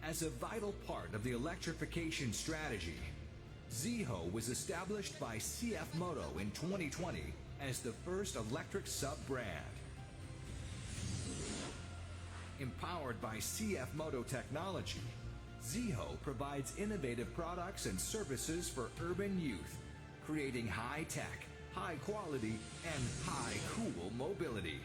As a vital part of the electrification strategy, Ziho was established by CF Moto in 2020 as the first electric sub-brand. Empowered by CF Moto technology, Ziho provides innovative products and services for urban youth, creating high-tech, high-quality, and high-cool mobility.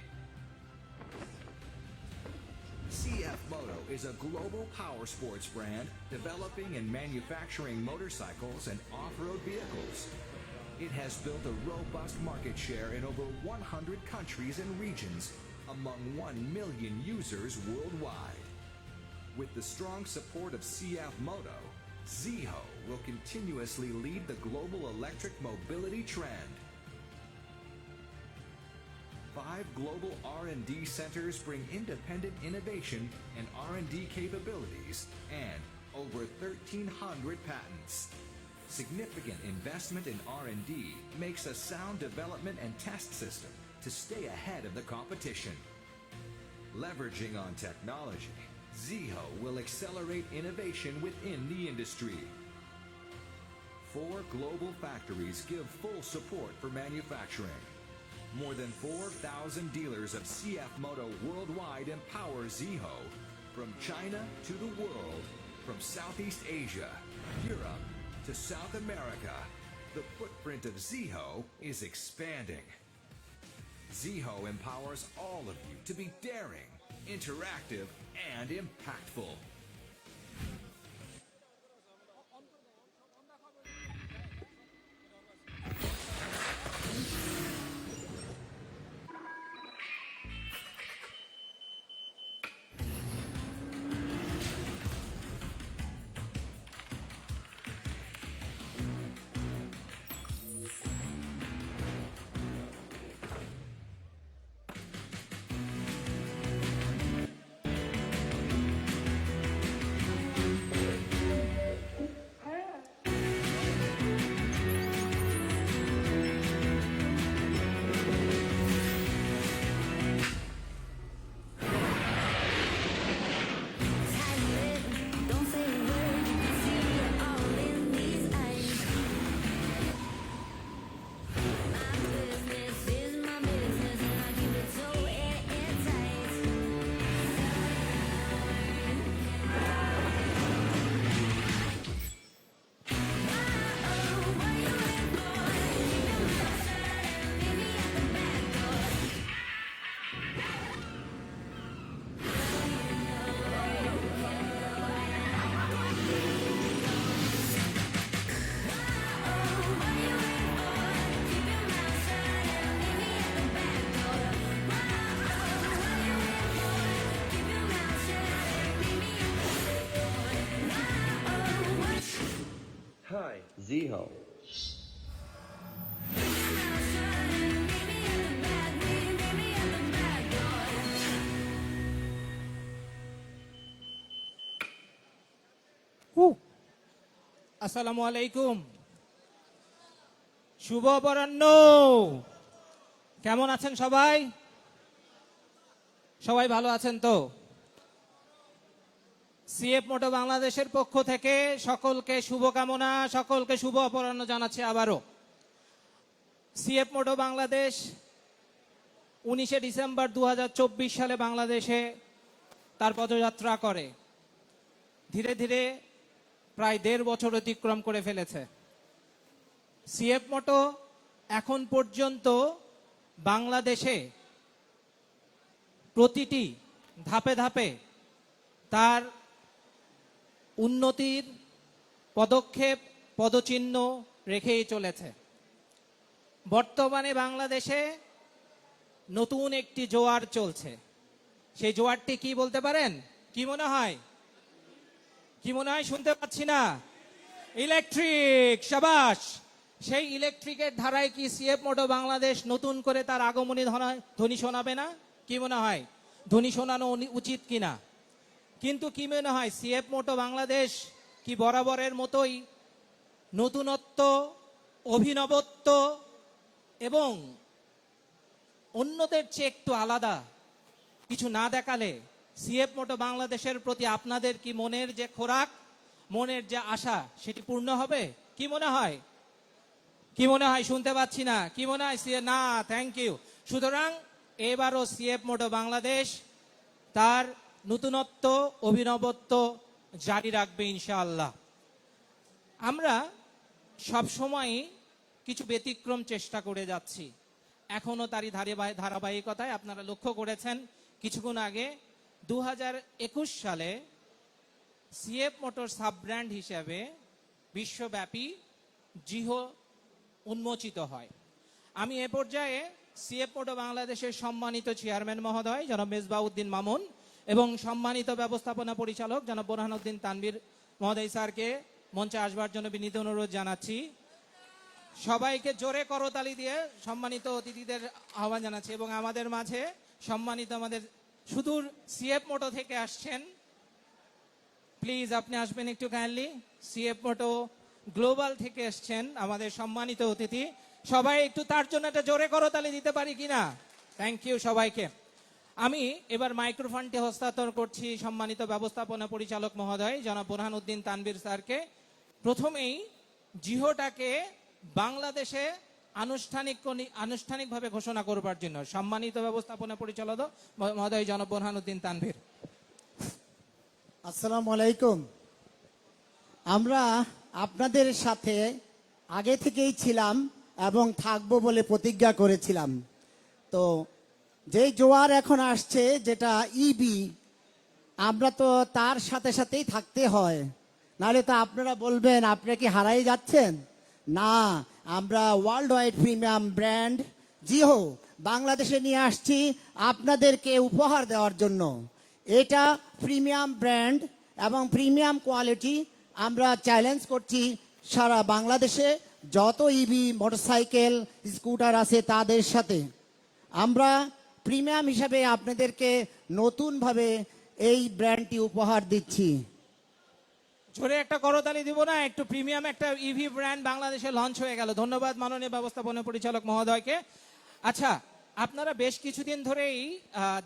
CF Moto is a global power sports brand developing and manufacturing motorcycles and off-road vehicles. It has built a robust market share in over 100 countries and regions among 1 million users worldwide. With the strong support of CF Moto, Ziho will continuously lead the global electric mobility trend. 5 global R&D centers bring independent innovation and R&D capabilities and over 1,300 patents. Significant investment in R&D makes a sound development and test system to stay ahead of the competition. Leveraging on technology, Ziho will accelerate innovation within the industry. 4 global factories give full support for manufacturing. More than 4,000 dealers of CF Moto worldwide empower Ziho from China to the world, from Southeast Asia, Europe to South America. The footprint of Ziho is expanding. Ziho empowers all of you to be daring, interactive, and impactful. Hi, Ziho. আসসালামু আলাইকুম। শুভ অপরাহ্ন। কেমন আছেন সবাই? সবাই ভালো আছেন তো? CF মোটো বাংলাদেশের পক্ষ থেকে সকলকে শুভকামনা, সকলকে শুভ অপরাহ্ন জানাচ্ছি আবারও। সিএফ মোটো বাংলাদেশ 19শে ডিসেম্বর 2024 সালে বাংলাদেশে তার পদযাত্রা করে। ধীরে ধীরে প্রায় 1.5 বছর অতিক্রম করে ফেলেছে। সিএফ মোটো এখন পর্যন্ত বাংলাদেশে প্রতিটি ধাপে ধাপে তার উন্নতির পদক্ষেপ পদচিহ্ন রেখেই চলেছে। বর্তমানে বাংলাদেশে নতুন একটি জোয়ার চলছে। সেই জোয়ারটি কি বলতে পারেন? কি মনে হয়? কি মনে হয়? শুনতে পাচ্ছি না। ইলেকট্রিক। শাবাশ। সেই ইলেকট্রিকের ধারায় কি সিএফ মোটো বাংলাদেশ নতুন করে তার আগমনী ধ্বনি শোনাবে না? কি মনে হয়? ধ্বনি শোনানো উচিত কিনা? কিন্তু কি মনে হয়, সিএফ মোটো বাংলাদেশ কি বরাবরের মতোই নতুনত্ব, অভিনবত্ব এবং অন্যদের চেয়ে একটু আলাদা কিছু না দেখালে সিএফ মোটো বাংলাদেশের প্রতি আপনাদের কি মনের যে খোরাক, মনের যে আশা, সেটি পূর্ণ হবে? কি মনে হয়? কি মনে হয়? শুনতে পাচ্ছি না। কি মনে হয়? না, থ্যাংক ইউ। সুতরাং এবারও সিএফ মোটো বাংলাদেশ তার নতুনত্ব, অভিনবত্ব জারি রাখবে ইনশাআল্লাহ। আমরা সবসময় কিছু ব্যতিক্রম চেষ্টা করে যাচ্ছি, এখনো তারই ধারাবাহিকতায় আপনারা লক্ষ্য করেছেন কিছুক্ষণ আগে 2021 সালে সিএফ মোটর সাব ব্র্যান্ড হিসেবে বিশ্বব্যাপী জিহো উন্মোচিত হয়। আমি এ পর্যায়ে সিএফ মোটো বাংলাদেশের সম্মানিত চেয়ারম্যান মহোদয় জনাব মেজবাউদ্দিন মামুন এবং সম্মানিত ব্যবস্থাপনা পরিচালক জনাব বোরহানউদ্দিন তানভীর মহোদয় স্যারকে মঞ্চে আসবার জন্য বিনীত অনুরোধ জানাচ্ছি। সবাইকে জোরে করতালি দিয়ে সম্মানিত অতিথিদের আহ্বান জানাচ্ছি। এবং আমাদের মাঝে সম্মানিত আমাদের সুদূর সিএফ মোটো থেকে আসছেন, প্লিজ আপনি আসবেন একটু কাইন্ডলি। সিএফ মোটো গ্লোবাল থেকে এসছেন আমাদের সম্মানিত অতিথি। সবাই একটু তার জন্য একটা জোরে করতালি দিতে পারি কিনা? থ্যাংক ইউ সবাইকে। আমি এবার মাইক্রোফোনটি হস্তান্তর করছি সম্মানিত ব্যবস্থাপনা পরিচালক মহোদয় জনাব বোরহানউদ্দিন তানভীর স্যারকে। প্রথমেই জিহোটাকে বাংলাদেশে আনুষ্ঠানিকভাবে ঘোষণা করবার জন্য সম্মানিত ব্যবস্থাপনা পরিচালক মহোদয় জনাব বোরহানউদ্দিন তানভীর। আসসালামু আলাইকুম। আমরা আপনাদের সাথে আগে থেকেই ছিলাম এবং থাকবো বলে প্রতিজ্ঞা করেছিলাম। তো যেই জোয়ার এখন আসছে যেটা ইবি, আমরা তো তার সাথে সাথেই থাকতে হয়, নাহলে তো আপনারা বলবেন আপনারা কি হারাই যাচ্ছেন। না, আমরা ওয়ার্ল্ড ওয়াইড প্রিমিয়াম ব্র্যান্ড জিহো বাংলাদেশে নিয়ে আসছি আপনাদেরকে উপহার দেওয়ার জন্য। এটা প্রিমিয়াম ব্র্যান্ড এবং প্রিমিয়াম কোয়ালিটি। আমরা চ্যালেঞ্জ করছি সারা বাংলাদেশে যত ইভি মোটরসাইকেল স্কুটার আছে তাদের সাথে আমরা প্রিমিয়াম হিসাবে আপনাদেরকে নতুনভাবে এই ব্র্যান্ডটি উপহার দিচ্ছি। জোরে একটা করতালি দিব না? একটু প্রিমিয়াম একটা ইভি ব্র্যান্ড বাংলাদেশে লঞ্চ হয়ে গেল। ধন্যবাদ মাননীয় ব্যবস্থাপনা পরিচালক মহোদয়কে। আচ্ছা, আপনারা বেশ কিছুদিন ধরেই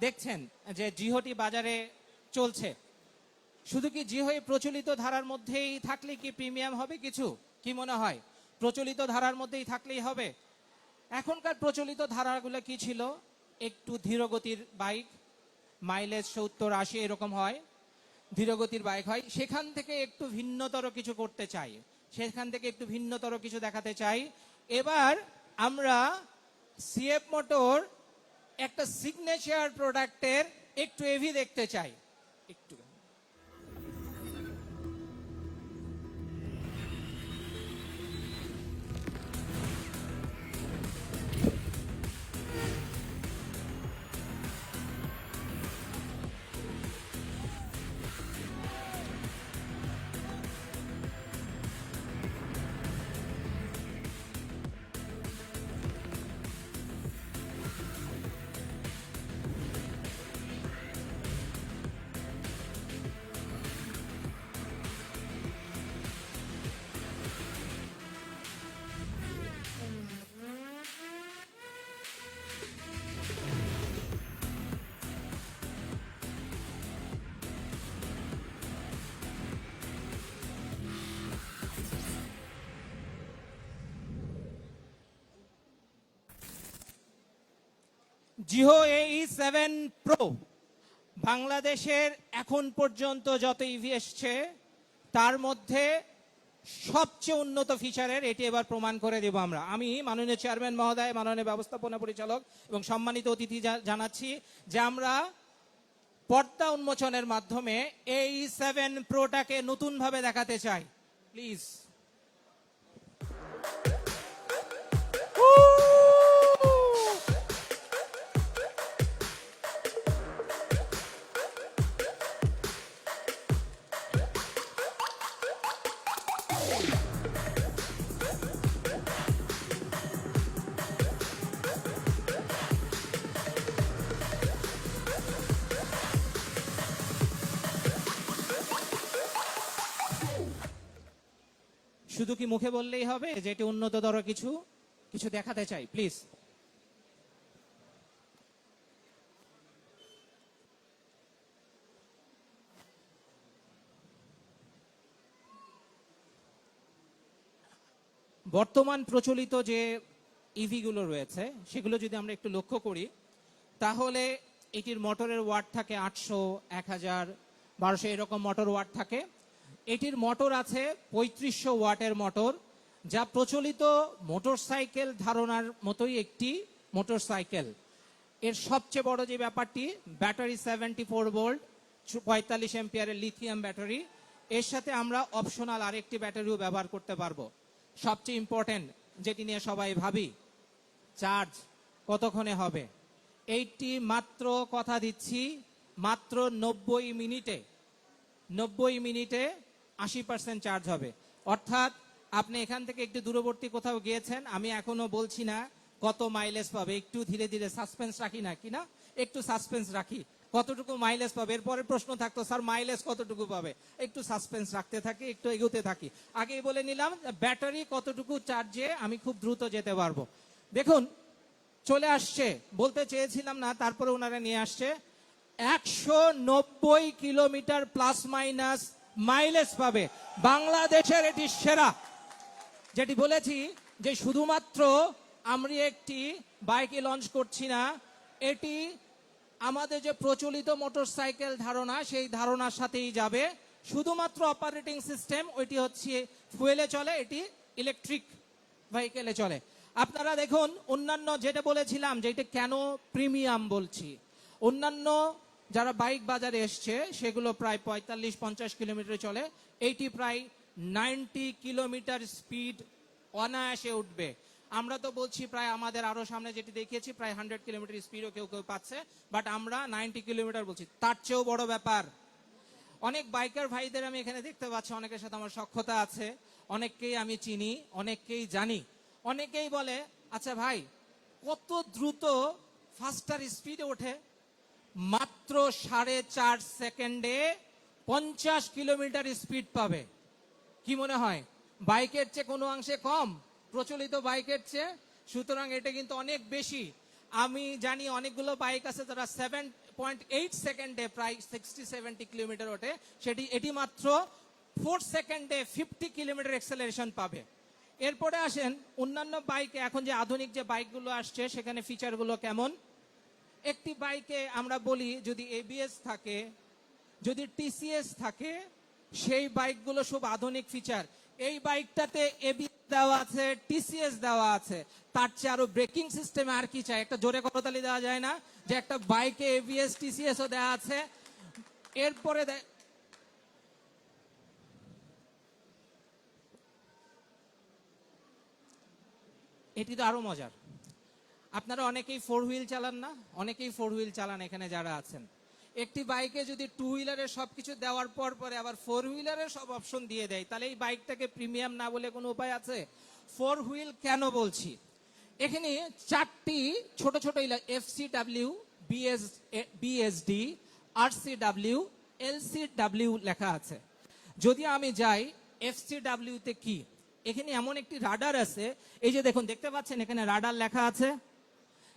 দেখছেন যে জিহোটি বাজারে চলছে। শুধু কি জিহো প্রচলিত ধারার মধ্যেই থাকলে কি প্রিমিয়াম হবে কিছু? কি মনে হয়? প্রচলিত ধারার মধ্যেই থাকলেই হবে? এখনকার প্রচলিত ধারাগুলো কি ছিল? একটু ধীরগতির বাইক, মাইলেজ 70-80 এরকম হয়, ধীরগতির বাইক হয়। সেখান থেকে একটু ভিন্নতর কিছু করতে চাই, সেখান থেকে একটু ভিন্নতর কিছু দেখাতে চাই। এবার আমরা সিএফ মোটর একটা সিগনেচার প্রোডাক্টের একটু এভি দেখতে চাই। একটু জিহো AE7 প্রো বাংলাদেশের এখন পর্যন্ত যত ইভি এসছে তার মধ্যে সবচেয়ে উন্নত ফিচারের, এটি এবার প্রমাণ করে দেব আমরা। আমি মাননীয় চেয়ারম্যান মহোদয়, মাননীয় ব্যবস্থাপনা পরিচালক এবং সম্মানিত অতিথি জানাচ্ছি যে আমরা পর্দা উন্মোচনের মাধ্যমে AE7 প্রোটাকে নতুনভাবে দেখাতে চাই। প্লিজ। শুধু কি মুখে বললেই হবে যে এটি উন্নততর কিছু কিছু দেখাতে চাই? প্লিজ। বর্তমান প্রচলিত যে ইভিগুলো রয়েছে সেগুলো যদি আমরা একটু লক্ষ্য করি, তাহলে এটির মোটরের ওয়াট থাকে 800, 1000, 1200 এরকম মোটর ওয়াট থাকে। এটির মোটর আছে 3500 ওয়াটের মোটর, যা প্রচলিত মোটরসাইকেল ধারণার মতোই একটি মোটরসাইকেল। এর সবচেয়ে বড় যে ব্যাপারটি, ব্যাটারি 74 ভোল্ট, 45 এম্পিয়ারের লিথিয়াম ব্যাটারি। এর সাথে আমরা অপশনাল আরেকটি ব্যাটারিও ব্যবহার করতে পারবো। সবচেয়ে ইম্পর্টেন্ট যেটি নিয়ে সবাই ভাবি, চার্জ কতক্ষণে হবে। এইটি মাত্র কথা দিচ্ছি, মাত্র 90 মিনিটে 80% চার্জ হবে। অর্থাৎ আপনি এখান থেকে একটু দূরবর্তী কোথাও গিয়েছেন, আমি এখনো বলছি না কত মাইলেজ পাবে, একটু ধীরে ধীরে সাসপেন্স রাখি না কিনা, একটু সাসপেন্স রাখি কতটুকু মাইলেজ পাবে। এরপরে প্রশ্ন থাকতো, স্যার মাইলেজ কতটুকু পাবে, একটু সাসপেন্স রাখতে থাকি, একটু এগোতে থাকি। আগেই বলে নিলাম ব্যাটারি কতটুকু চার্জে আমি খুব দ্রুত যেতে পারবো। দেখুন চলে আসছে, বলতে চেয়েছিলাম না, তারপরে ওনারা নিয়ে আসছে 190 কিলোমিটার প্লাস মাইনাস মাইলেজ পাবে। বাংলাদেশের এটি সেরা। যেটি বলেছি যে শুধুমাত্র আমরা একটি বাইকে লঞ্চ করছি না, এটি আমাদের যে প্রচলিত মোটরসাইকেল ধারণা সেই ধারণার সাথেই যাবে। শুধুমাত্র অপারেটিং সিস্টেম ওইটি হচ্ছে ফুয়েলে চলে, এটি ইলেকট্রিক ভেহিকেলে চলে। আপনারা দেখুন অন্যান্য যেটা বলেছিলাম যে এটা কেন প্রিমিয়াম বলছি, অন্যান্য যারা বাইক বাজারে এসছে সেগুলো প্রায় 45-50 কিলোমিটার চলে, এইটি প্রায় 90 কিলোমিটার স্পিড অনায়াসে উঠবে। আমরা তো বলছি প্রায় আমাদের আরো সামনে যেটি দেখিয়েছি প্রায় 100 কিলোমিটার স্পিডও কেউ কেউ পাচ্ছে, বাট আমরা 90 কিলোমিটার বলছি। তার চেয়েও বড় ব্যাপার, অনেক বাইকার ভাইদের আমি এখানে দেখতে পাচ্ছি, অনেকের সাথে আমার সখ্যতা আছে, অনেককেই আমি চিনি, অনেককেই জানি। অনেকেই বলে, আচ্ছা ভাই কত দ্রুত ফাস্টার স্পিডে ওঠে? মাত্র 4.5 সেকেন্ডে 50 কিলোমিটার স্পিড পাবে। কি মনে হয় বাইকের চেয়ে কোনো অংশে কম প্রচলিত বাইকের চেয়ে? সুতরাং এটা কিন্তু অনেক বেশি। আমি জানি অনেকগুলো বাইক আছে যারা 7.8 সেকেন্ডে প্রায় 60-70 কিলোমিটার ওঠে, এটি মাত্র 4 সেকেন্ডে 50 কিলোমিটার অ্যাক্সেলারেশন পাবে। এরপরে আসেন অন্যান্য বাইকে, এখন যে আধুনিক যে বাইকগুলো আসছে সেখানে ফিচারগুলো কেমন। একটি বাইকে আমরা বলি যদি এবিএস থাকে, যদি টিসিএস থাকে, সেই বাইকগুলো সব আধুনিক ফিচার। এই বাইকটাতে এবিএস দেওয়া আছে, টিসিএস দেওয়া আছে, তার চেয়ে আরো ব্রেকিং সিস্টেমে আর কি চাই? একটা জোরে করতালি দেওয়া যায় না যে একটা বাইকে এবিএস টিসিএস ও দেওয়া আছে। এরপরে এটি তো আরো মজার। আপনারা অনেকেই 4 হুইল চালান না? অনেকেই 4 হুইল চালান এখানে যারা আছেন। একটি বাইকে যদি 2 হুইলারের সবকিছু দেওয়ার পরে আবার 4 হুইলারের সব অপশন দিয়ে দেয়, তাহলে এই বাইকটাকে প্রিমিয়াম না বলে কোনো উপায় আছে? 4 হুইল কেন বলছি, এখানে 4টি ছোট ছোট এফসিডব্লিউ, বিএসডি, আরসিডব্লিউ, এলসিডব্লিউ লেখা আছে। যদি আমি যাই এফসিডব্লিউ তে কি, এখানে এমন একটি রাডার আছে, এই যে দেখুন দেখতে পাচ্ছেন এখানে রাডার লেখা আছে।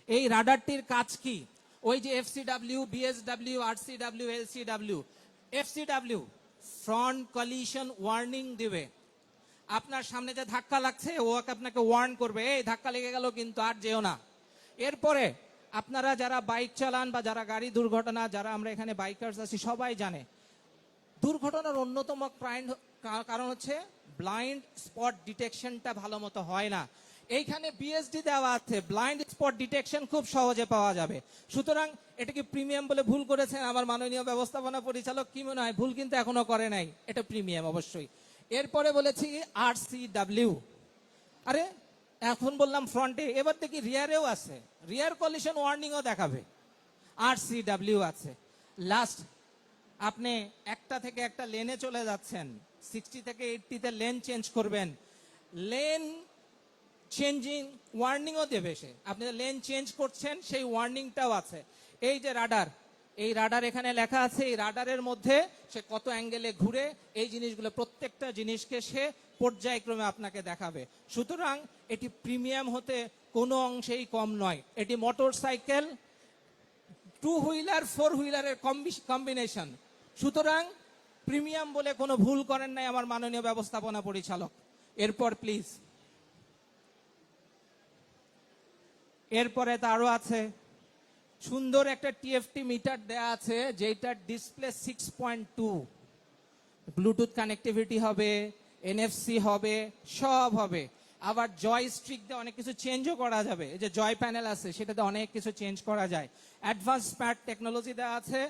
এই রাডারটির কাজ কি? ওই যে এফসিডব্লিউ, বিএসডব্লিউ, আরসিডব্লিউ, এলসিডব্লিউ। এফসিডব্লিউ ফ্রন্ট কলিশন ওয়ার্নিং দিবে। আপনার সামনে যে ধাক্কা লাগছে ও আপনাকে ওয়ার্ন করবে, এই ধাক্কা লেগে গেল কিন্তু আর যেও না। এরপরে আপনারা যারা বাইক চালান বা যারা গাড়ি দুর্ঘটনা, যারা আমরা এখানে বাইকার্স আছি সবাই জানে দুর্ঘটনার অন্যতম কারণ হচ্ছে ব্লাইন্ড স্পট ডিটেকশনটা ভালো মতো হয় না। এইখানে বিএসডি দেওয়া আছে, ব্লাইন্ড স্পট ডিটেকশন খুব সহজে পাওয়া যাবে। সুতরাং এটাকে প্রিমিয়াম বলে ভুল করেছেন আমার মাননীয় ব্যবস্থাপনা পরিচালক। কি মনে হয়? ভুল কিন্তু এখনো করে নাই, এটা প্রিমিয়াম অবশ্যই। এরপরে বলেছি আরসিডব্লিউ। আরে এখন বললাম ফ্রন্টে, এবার দেখি রিয়ারেও আছে, রিয়ার কলিশন ওয়ার্নিংও দেখাবে, আরসিডব্লিউ আছে। লাস্ট আপনি একটা থেকে একটা লেনে চলে যাচ্ছেন, 60 থেকে 80-তে লেন চেঞ্জ করবেন, লেন চেঞ্জিং ওয়ার্নিংও দেবে সে। আপনি লেন চেঞ্জ করছেন সেই ওয়ার্নিংটাও আছে। এই যে রাডার, এই রাডার এখানে লেখা আছে, এই রাডারের মধ্যে সে কত অ্যাঙ্গেলে ঘুরে এই জিনিসগুলো প্রত্যেকটা জিনিসকে সে পর্যায়ক্রমে আপনাকে দেখাবে। সুতরাং এটি প্রিমিয়াম হতে কোনো অংশেই কম নয়। এটি মোটরসাইকেল 2 হুইলার 4 হুইলারের কম্বিনেশন। সুতরাং প্রিমিয়াম বলে কোনো ভুল করেন নাই আমার মাননীয় ব্যবস্থাপনা পরিচালক। এরপর প্লিজ এরপরে তারও আছে সুন্দর একটা টিএফটি মিটার দেয়া আছে, যেটার ডিসপ্লে 6.2, ব্লুটুথ কানেক্টিভিটি হবে, এনএফসি হবে, সব হবে। আবার জয় স্ট্রিক দিয়ে অনেক কিছু চেঞ্জও করা যাবে। এই যে জয় প্যানেল আছে সেটাতে অনেক কিছু চেঞ্জ করা যায়। অ্যাডভান্স স্মার্ট টেকনোলজি দেওয়া আছে,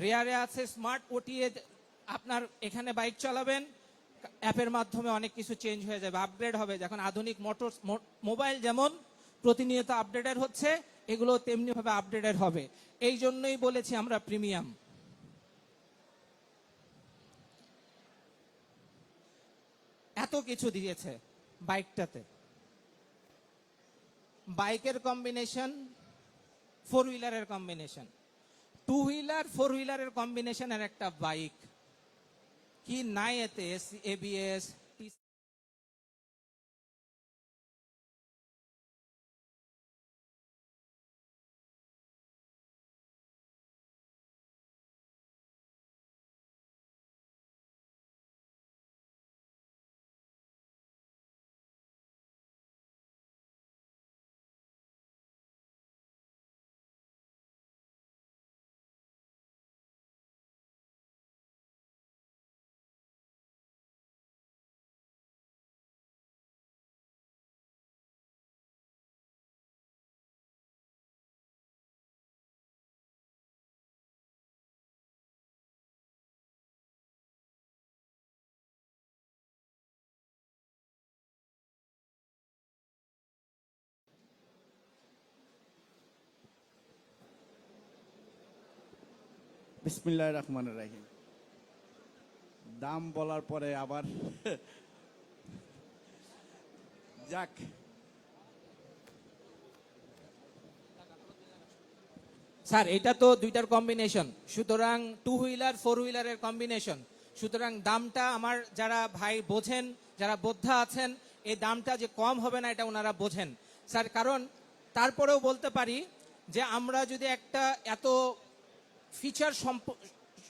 রেয়ারে আছে স্মার্ট ওটিএ। আপনার এখানে বাইক চালাবেন, অ্যাপের মাধ্যমে অনেক কিছু চেঞ্জ হয়ে যাবে, আপগ্রেড হবে। যখন আধুনিক মোবাইল যেমন প্রতিনিয়ত আপডেটেড হচ্ছে, এগুলো তেমনি ভাবে আপডেটেড হবে। এই জন্যই বলেছি আমরা প্রিমিয়াম। এত কিছু দিয়েছে বাইকটাতে। বাইকের কম্বিনেশন, ফোর হুইলারের কম্বিনেশন, টু হুইলার ফোর হুইলারের কম্বিনেশনের একটা বাইক, কি নাই এতে? এবিএস, বিসমিল্লাহির রহমানির রহিম। দাম বলার পরে আবার যাক, স্যার এটা তো দুইটার কম্বিনেশন, সুতরাং টু হুইলার ফোর হুইলারের কম্বিনেশন। সুতরাং দামটা আমার যারা ভাই বোঝেন, যারা বোদ্ধা আছেন, এই দামটা যে কম হবে না এটা ওনারা বোঝেন স্যার। কারণ তারপরেও বলতে পারি যে আমরা যদি একটা এত ফিচার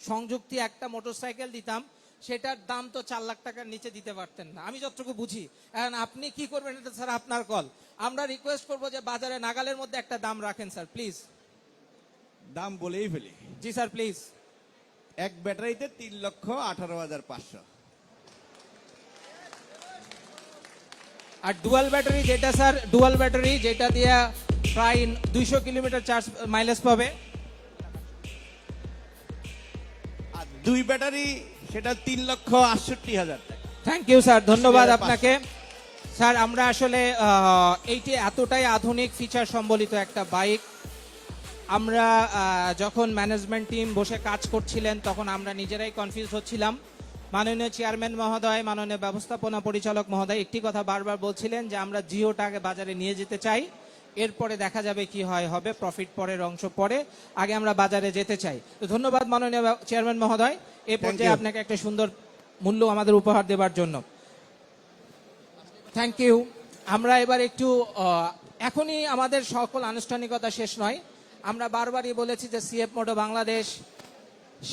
সংযুক্তি একটা মোটরসাইকেল দিতাম, সেটার দাম তো 4 লাখ টাকার নিচে দিতে পারতেন না, আমি যতটুকু বুঝি। এখন আপনি কি করবেন এটা স্যার আপনার কল। আমরা রিকোয়েস্ট করবো যে বাজারে নাগালের মধ্যে একটা দাম রাখেন স্যার, প্লিজ। দাম বলেই ফেলি। জি স্যার প্লিজ। এক ব্যাটারিতে 3,18,500। আর ডুয়াল ব্যাটারি যেটা স্যার, ডুয়াল ব্যাটারি যেটা দিয়ে প্রায় 200 কিলোমিটার চার্জ মাইলেজ পাবে। আর 2 ব্যাটারি সেটা 3,68,000 টাকা। থ্যাংক ইউ স্যার, ধন্যবাদ আপনাকে স্যার। আমরা আসলে এইটি এতটাই আধুনিক ফিচার সম্বলিত একটা বাইক। আমরা যখন ম্যানেজমেন্ট টিম বসে কাজ করছিলেন তখন আমরা নিজেরাই কনফিউজ হচ্ছিলাম। মাননীয় চেয়ারম্যান মহোদয়, মাননীয় ব্যবস্থাপনা পরিচালক মহোদয় একটি কথা বারবার বলছিলেন যে আমরা জিওটাকে বাজারে নিয়ে যেতে চাই, এরপরে দেখা যাবে কি হয় হবে, প্রফিট পরের অংশ পরে, আগে আমরা বাজারে যেতে চাই। তো ধন্যবাদ মাননীয় চেয়ারম্যান মহোদয় এই পর্যায়ে আপনাকে একটা সুন্দর মূল্য আমাদের উপহার দেবার জন্য। Thank you. আমরা এবার একটু এখনই আমাদের সকল আনুষ্ঠানিকতা শেষ নয়। আমরা বারবারই বলেছি যে সিএফ মোটো বাংলাদেশ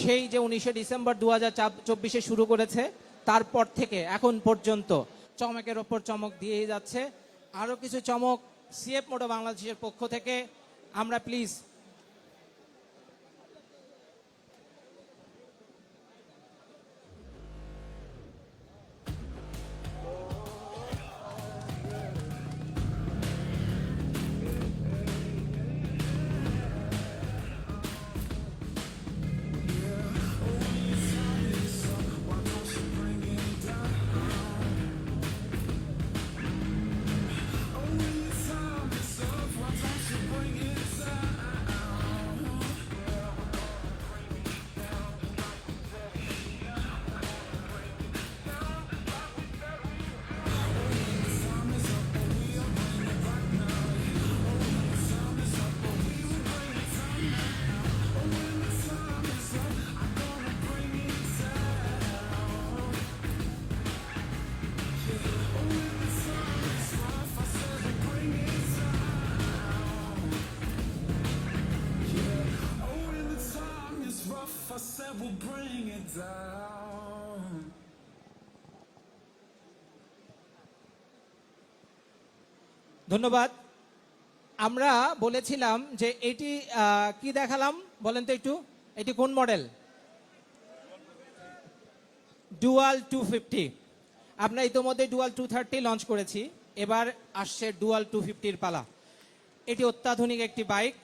সেই যে 19শে ডিসেম্বর 2024 শুরু করেছে, তারপর থেকে এখন পর্যন্ত চমকের ওপর চমক দিয়েই যাচ্ছে। আরো কিছু চমক সিএফ মোটো বাংলাদেশের পক্ষ থেকে আমরা প্লিজ ধন্যবাদ। আমরা বলেছিলাম যে এটি কি দেখালাম বলেন তো একটু, এটি কোন মডেল? ডুয়াল 250। আমরা ইতোমধ্যে ডুয়াল 230 লঞ্চ করেছি, এবার আসছে ডুয়াল 250-র পালা। এটি অত্যাধুনিক একটি বাইক।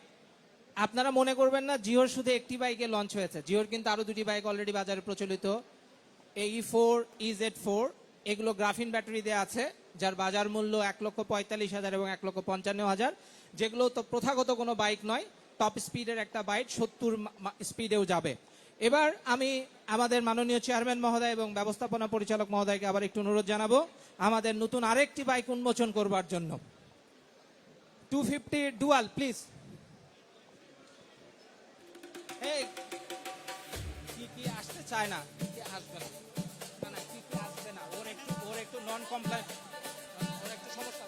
আপনারা মনে করবেন না জিওর শুধু একটি বাইকে লঞ্চ হয়েছে, জিওর কিন্তু আরো দুটি বাইক অলরেডি বাজারে প্রচলিত, AE4, EZ4। এগুলো গ্রাফিন ব্যাটারি দেওয়া আছে, যার বাজার মূল্য 1,45,000 এবং 1,55,000, যেগুলো তো প্রথাগত কোনো বাইক নয়, টপ স্পিডের একটা বাইক, 70 স্পিডেও যাবে। এবার আমি আমাদের মাননীয় চেয়ারম্যান মহোদয় এবং ব্যবস্থাপনা পরিচালক মহোদয়কে আবার একটু অনুরোধ জানাবো আমাদের নতুন আরেকটি বাইক উন্মোচন করবার জন্য। 250 ডুয়াল প্লিজ। এই কি আসতে চায় না, কি আসবে না, না না কি আসবে না, ওর একটু নন কমপ্লায়েন্ট, ওর একটু সমস্যা।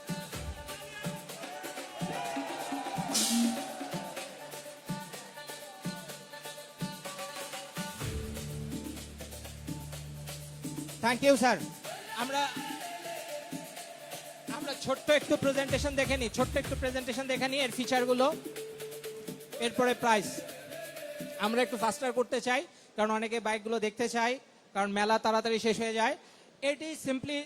Thank you sir. আমরা ছোট্ট একটু প্রেজেন্টেশন দেখে নিই, এর ফিচারগুলো, এরপরে প্রাইস। আমরা একটু ফাস্টার করতে চাই কারণ অনেকে বাইকগুলো দেখতে চাই, কারণ মেলা তাড়াতাড়ি শেষ হয়ে যায়। এটি সিম্পলি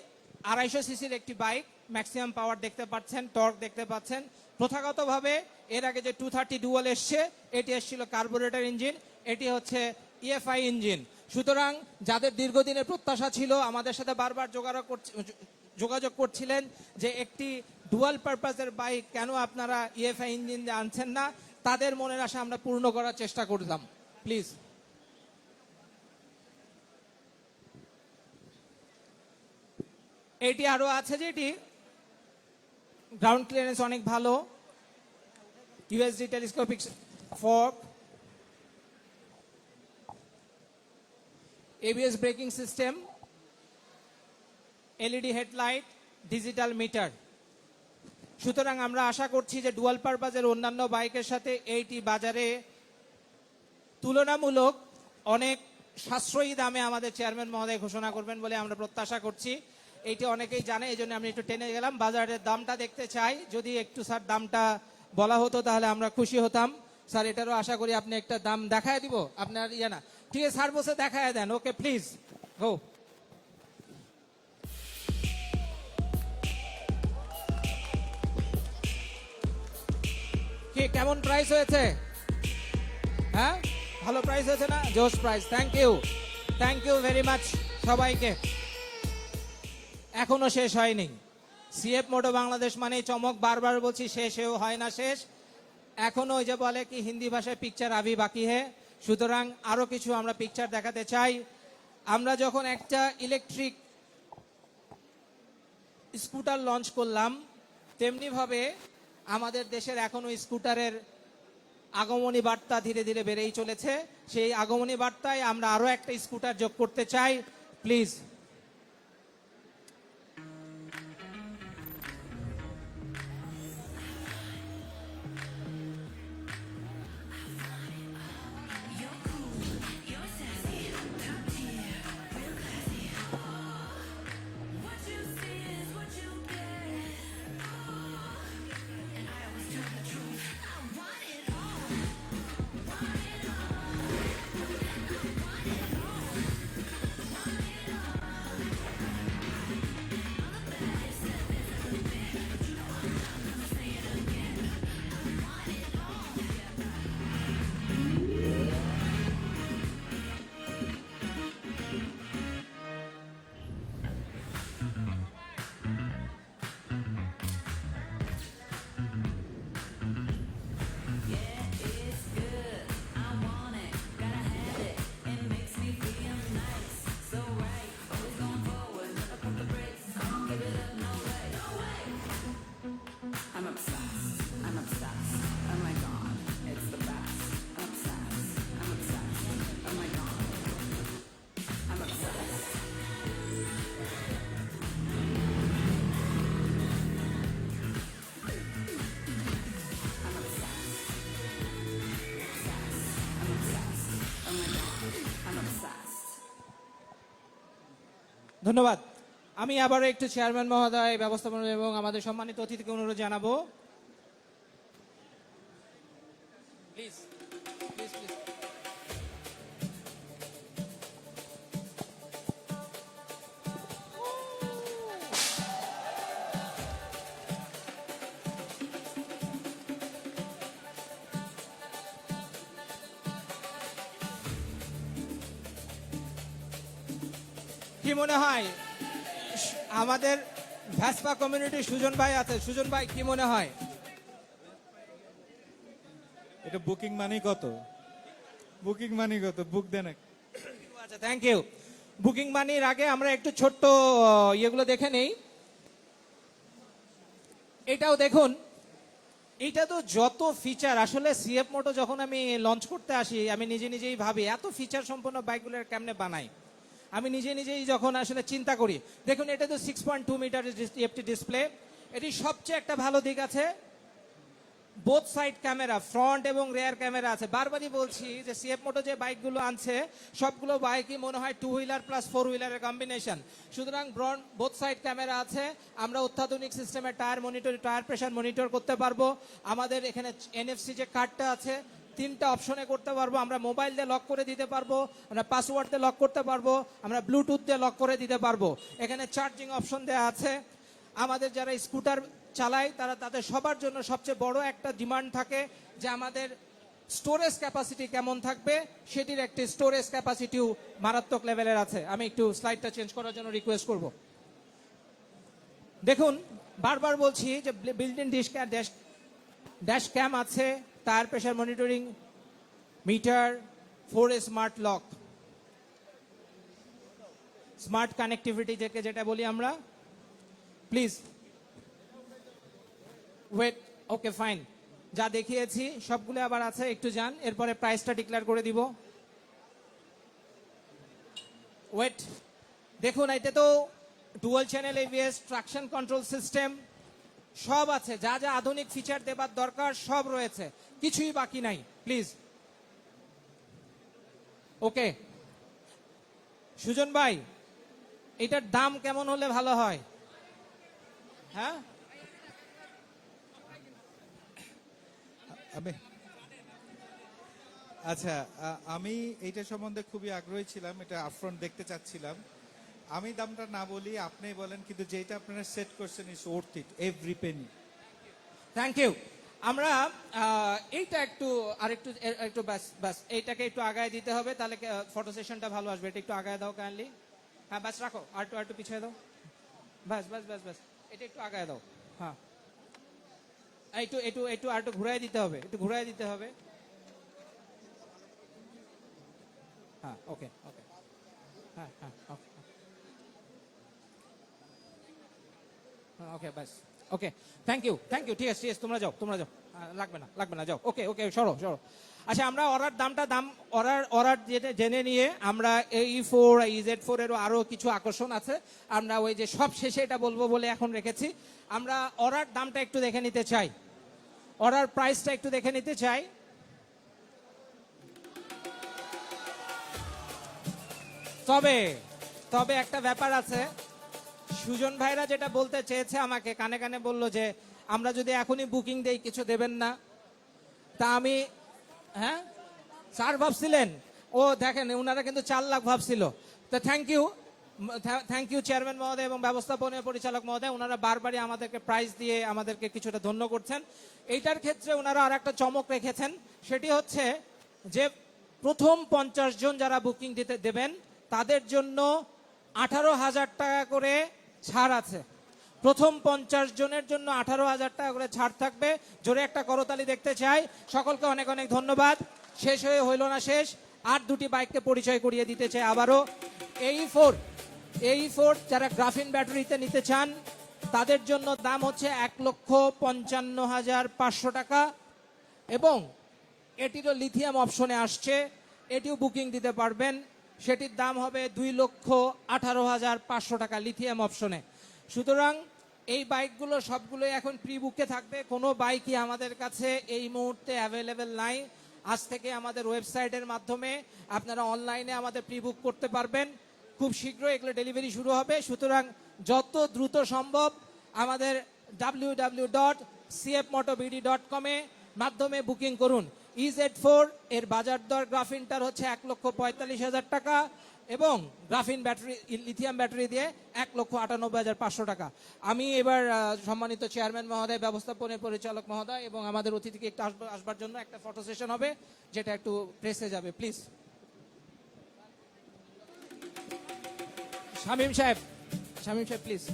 250 সিসির একটি বাইক, ম্যাক্সিমাম পাওয়ার দেখতে পাচ্ছেন, টর্ক দেখতে পাচ্ছেন। প্রথাগতভাবে এর আগে যে 230 ডুয়াল এসছে, এটি এসেছিল কার্বোরেটর ইঞ্জিন, এটি হচ্ছে EFI ইঞ্জিন। সুতরাং যাদের দীর্ঘদিনের প্রত্যাশা ছিল, আমাদের সাথে বারবার যোগাযোগ করছিলেন যে একটি ডুয়াল পারপাসের বাইক কেন আপনারা EFI ইঞ্জিন দিয়ে আনছেন না, তাদের মনের আশা আমরা পূর্ণ করার চেষ্টা করলাম। প্লিজ। এটি আরো আছে, যেটি গ্রাউন্ড ক্লিয়ারেন্স অনেক ভালো, USD telescopic fork, ABS braking system, LED headlight, digital meter. সুতরাং আমরা আশা করছি যে ডুয়াল পারপাসের অন্যান্য বাইকের সাথে এইটি বাজারে তুলনামূলক অনেক সাশ্রয়ী দামে আমাদের চেয়ারম্যান মহোদয় ঘোষণা করবেন বলে আমরা প্রত্যাশা করছি। এইটি অনেকেই জানে, এই জন্য আমি একটু টেনে গেলাম, বাজারের দামটা দেখতে চাই। যদি একটু স্যার দামটা বলা হতো তাহলে আমরা খুশি হতাম। স্যার এটারও আশা করি আপনি একটা দাম দেখায় দিব, আপনার ইয়ে না, ঠিক আছে স্যার বসে দেখায় দেন, ওকে প্লিজ গো। কি কেমন প্রাইস হয়েছে? হ্যাঁ ভালো প্রাইস হয়েছে না? জোস price. Thank you very much সবাইকে। এখনো শেষ হয়নি। CF মোটো বাংলাদেশ মানে চমক, বারবার বলছি, শেষেও হয় না শেষ। এখনো ওই যে বলে কি হিন্দি ভাষায় পিকচার আভি বাকি হে। সুতরাং আরো কিছু আমরা পিকচার দেখাতে চাই। আমরা যখন একটা ইলেকট্রিক স্কুটার লঞ্চ করলাম, তেমনি ভাবে আমাদের দেশের এখনো স্কুটারের আগমনী বার্তা ধীরে ধীরে বেড়েই চলেছে। সেই আগমনী বার্তায় আমরা আরো একটা স্কুটার যোগ করতে চাই, প্লিজ। ধন্যবাদ। আমি আবারও একটু চেয়ারম্যান মহোদয়, ব্যবস্থাপনা এবং আমাদের সম্মানিত অতিথিকে অনুরোধ জানাবো প্লিজ প্লিজ প্লিজ। কি মনে হয় আমাদের ভ্যাসপা কমিউনিটি সুজন ভাই আছে, সুজন ভাই কি মনে হয়? এটা বুকিং মানি কত? বুকিং মানি কত? বুক দেন এক। আচ্ছা, থ্যাংক ইউ। বুকিং মানির আগে আমরা একটু ছোট্ট ইয়েগুলো দেখে নেই। এটাও দেখুন, এটা তো যত ফিচার, আসলে সিএফ মোটো যখন আমি লঞ্চ করতে আসি আমি নিজেই ভাবি এত ফিচার সম্পন্ন বাইকগুলোর কেমনে বানাই। আমি নিজেই যখন আসলে চিন্তা করি, দেখুন এটা তো 6.2 মিটার টিএফটি ডিসপ্লে। এটি সবচেয়ে একটা ভালো দিক আছে, বোথ সাইড ক্যামেরা, ফ্রন্ট এবং রেয়ার ক্যামেরা আছে। বারবারই বলছি যে সিএফ মোটো যে বাইকগুলো আনছে সবগুলো বাইকই মনে হয় 2 হুইলার প্লাস 4 হুইলারের কম্বিনেশন। সুতরাং বোথ সাইড ক্যামেরা আছে। আমরা অত্যাধুনিক সিস্টেমে tyre monitor, tyre pressure monitor করতে পারবো। আমাদের এখানে এনএফসি যে কার্ডটা আছে 3টা অপশনে করতে পারবো। আমরা মোবাইল দিয়ে লক করে দিতে পারবো, আমরা পাসওয়ার্ড দিয়ে লক করতে পারবো, আমরা ব্লুটুথ দিয়ে লক করে দিতে পারবো। এখানে চার্জিং অপশন দেওয়া আছে। আমাদের যারা স্কুটার চালায় তাদের সবার জন্য সবচেয়ে বড় একটা ডিমান্ড থাকে যে আমাদের স্টোরেজ ক্যাপাসিটি কেমন থাকবে, সেটির একটি স্টোরেজ ক্যাপাসিটিও মারাত্মক লেভেলের আছে। আমি একটু স্লাইডটা চেঞ্জ করার জন্য রিকোয়েস্ট করব। দেখুন, বারবার বলছি যে বিল্ট ইন ড্যাশ ক্যাম আছে, tyre pressure monitoring meter, 4 smart lock, smart connectivity যেটা বলি আমরা। প্লিজ ওয়েট, ওকে ফাইন, যা দেখিয়েছি সবগুলো আবার আছে, একটু যান, এরপরে প্রাইসটা ডিক্লেয়ার করে দিব। ওয়েট, দেখুন এটা তো dual channel ABS, traction control system সব আছে, যা যা আধুনিক ফিচার দেবার দরকার সব রয়েছে, কিছুই বাকি নাই। Please okay. সুজন ভাই, এটার দাম কেমন হলে ভালো হয়? হ্যাঁ, আচ্ছা, আমি এইটা সম্বন্ধে খুবই আগ্রহী ছিলাম, এটা আপফ্রন্ট দেখতে চাচ্ছিলাম। আমি দামটা না বলি, আপনি বলেন, কিন্তু যেটা আপনারা সেট করছেন is worth it, every penny. Thank you. আমরা এইটা একটু আরেকটু একটু ব্যাস এইটাকে একটু আগায় দিতে হবে, তাহলে ফটো সেশনটা ভালো আসবে। এটা একটু আগায় দাও কাইন্ডলি। হ্যাঁ, ব্যাস রাখো, আর একটু পিছিয়ে দাও। ব্যাস ব্যাস ব্যাস ব্যাস, এটা একটু আগায় দাও। হ্যাঁ, একটু একটু একটু আর একটু ঘুরাই দিতে হবে, একটু ঘুরাই দিতে হবে। হ্যাঁ, ওকে ওকে, হ্যাঁ হ্যাঁ ওকে, ব্যাস ওকে, থ্যাংক ইউ থ্যাংক ইউ। ঠিক আছে, তোমরা যাও, লাগবে না, যাও। ওকে ওকে, সরো। আচ্ছা, আমরা অর্ডার যেটা জেনে নিয়ে আমরা E4 EZ4 এরও আরো কিছু আকর্ষণ আছে, আমরা ওই যে সব শেষে এটা বলবো বলে এখন রেখেছি। আমরা অর্ডার দামটা একটু দেখে নিতে চাই, অর্ডার প্রাইসটা একটু দেখে নিতে চাই। তবে একটা ব্যাপার আছে, সুজন ভাইরা যেটা বলতে চেয়েছে আমাকে কানে কানে বলল যে আমরা যদি এখনই বুকিং দেই কিছু দেবেন না। তা আমি, হ্যাঁ স্যার ভাবছিলেন, ও দেখেন ওনারা কিন্তু 4 লাখ ভাবছিল। তো থ্যাংক ইউ চেয়ারম্যান মহোদয় এবং ব্যবস্থাপনীয় পরিচালক মহোদয়, ওনারা বারবারই আমাদেরকে প্রাইজ দিয়ে আমাদেরকে কিছুটা ধন্য করছেন। এইটার ক্ষেত্রে ওনারা আর একটা চমক রেখেছেন, সেটি হচ্ছে যে প্রথম 50 জন যারা বুকিং দিতে দেবেন তাদের জন্য 18,000 টাকা করে ছাড় আছে। প্রথম 50 জনের জন্য 18,000 টাকা করে ছাড় থাকবে। জোরে একটা করতালি দেখতে চাই। সকলকে অনেক অনেক ধন্যবাদ। শেষ হয়ে হইল না শেষ, আর দুটি বাইককে পরিচয় করিয়ে দিতে চাই আবারও। AE4 যারা গ্রাফিন ব্যাটারিতে নিতে চান তাদের জন্য দাম হচ্ছে 1,55,500 টাকা, এবং এটিরও লিথিয়াম অপশনে আসছে, এটিও বুকিং দিতে পারবেন। সেটির দাম হবে 2,18,500 টাকা লিথিয়াম অপশনে। সুতরাং এই বাইকগুলো সবগুলোই এখন প্রি বুকে থাকবে, কোনো বাইকই আমাদের কাছে এই মুহূর্তে অ্যাভেলেবেল নাই। আজ থেকে আমাদের ওয়েবসাইটের মাধ্যমে আপনারা অনলাইনে আমাদের প্রি বুক করতে পারবেন। খুব শীঘ্রই এগুলো ডেলিভারি শুরু হবে। সুতরাং যত দ্রুত সম্ভব আমাদের www.cfmotobd.com এ মাধ্যমে বুকিং করুন। EZ4 এর বাজার দর গ্রাফিনটার হচ্ছে 1,45,000 টাকা এবং গ্রাফিন ব্যাটারি লিথিয়াম ব্যাটারি দিয়ে 1,98,500 টাকা। আমি এবার সম্মানিত চেয়ারম্যান মহোদয়, ব্যবস্থাপনা পরিচালক মহোদয় এবং আমাদের অতিথিকে একটু আসবার জন্য একটা ফটো সেশন হবে, যেটা একটু প্রেসে যাবে প্লিজ। শামীম সাহেব প্লিজ।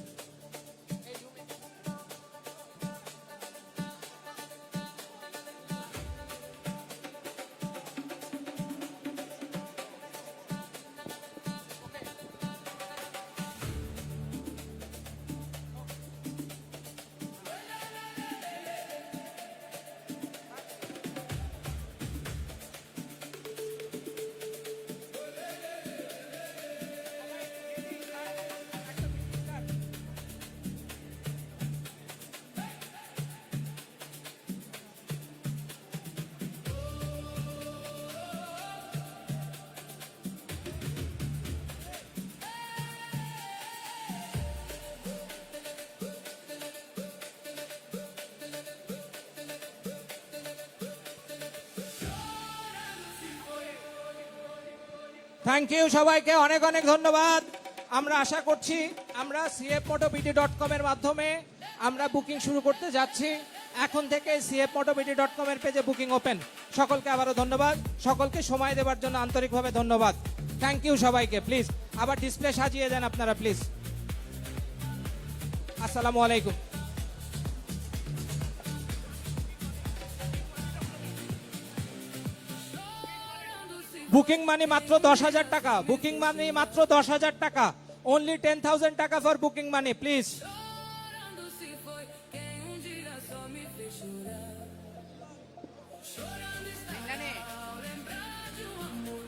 থ্যাংক ইউ সবাইকে, অনেক অনেক ধন্যবাদ। আমরা আশা করছি আমরা cfmotobd.com এর মাধ্যমে আমরা বুকিং শুরু করতে যাচ্ছি। এখন থেকে cfmotobd.com এর পেজে বুকিং ওপেন। সকলকে আবারও ধন্যবাদ, সকলকে সময় দেওয়ার জন্য আন্তরিকভাবে ধন্যবাদ। থ্যাংক ইউ সবাইকে। প্লিজ আবার ডিসপ্লে সাজিয়ে দেন আপনারা প্লিজ। আসসালামু আলাইকুম। বুকিং মানি মাত্র 10,000 টাকা, বুকিং মানি মাত্র 10,000 টাকা, অনলি 10,000 টাকা for booking money please. Chorando se foi quem dia só me fez chorar. Chorando está ao lembrar de um amor